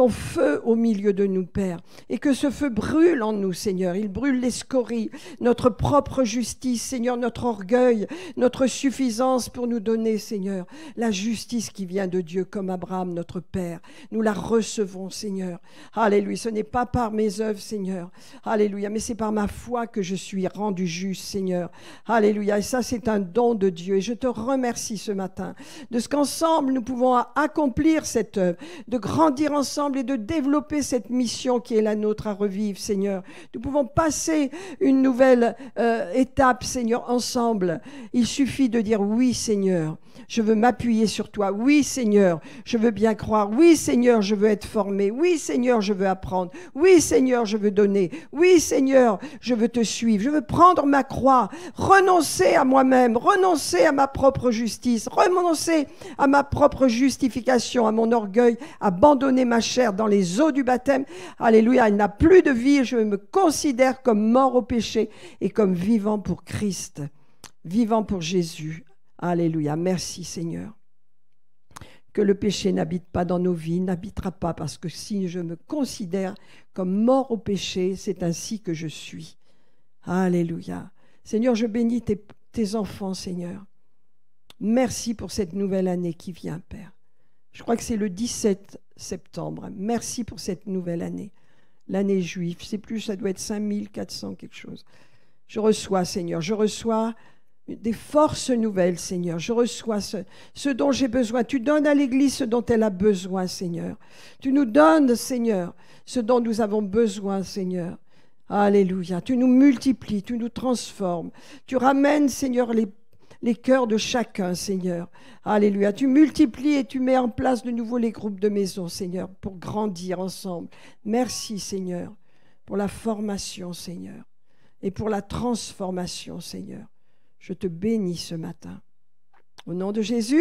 feu au milieu de nous, Père, et que ce feu brûle en nous, Seigneur, il brûle les scories, notre propre justice, Seigneur, notre orgueil, notre suffisance pour nous donner, Seigneur, la justice qui vient de Dieu comme Abraham, notre Père. Nous la recevons, Seigneur. Alléluia. Ce n'est pas par mes œuvres, Seigneur. Alléluia. Mais c'est par ma foi que je suis rendu juste, Seigneur. Alléluia. Et ça, c'est un don de Dieu. Et je te remercie ce matin de ce qu'ensemble, nous pouvons accomplir cette œuvre, de grandir ensemble et de développer cette mission qui est la nôtre à revivre, Seigneur. Nous pouvons passer une nouvelle étape, Seigneur, ensemble. Il suffit de dire oui, Seigneur. Je veux m'appuyer sur toi. Oui, Oui, Seigneur, je veux bien croire. Oui, Seigneur, je veux être formé. Oui, Seigneur, je veux apprendre. Oui, Seigneur, je veux donner. Oui, Seigneur, je veux te suivre. Je veux prendre ma croix, renoncer à moi-même, renoncer à ma propre justice, renoncer à ma propre justification, à mon orgueil, abandonner ma chair dans les eaux du baptême. Alléluia, elle n'a plus de vie. Je me considère comme mort au péché et comme vivant pour Christ, vivant pour Jésus. Alléluia, merci Seigneur. Que le péché n'habite pas dans nos vies, n'habitera pas, parce que si je me considère comme mort au péché, c'est ainsi que je suis. Alléluia. Seigneur, je bénis tes enfants, Seigneur. Merci pour cette nouvelle année qui vient, Père. Je crois que c'est le 17 septembre. Merci pour cette nouvelle année. L'année juive, je ne sais plus, ça doit être 5400 quelque chose. Je reçois, Seigneur, je reçois des forces nouvelles, Seigneur. Je reçois ce dont j'ai besoin. Tu donnes à l'Église ce dont elle a besoin, Seigneur. Tu nous donnes, Seigneur, ce dont nous avons besoin, Seigneur. Alléluia. Tu nous multiplies, tu nous transformes. Tu ramènes, Seigneur, les cœurs de chacun, Seigneur. Alléluia. Tu multiplies et tu mets en place de nouveau les groupes de maison, Seigneur, pour grandir ensemble. Merci, Seigneur, pour la formation, Seigneur, et pour la transformation, Seigneur. Je te bénis ce matin. Au nom de Jésus.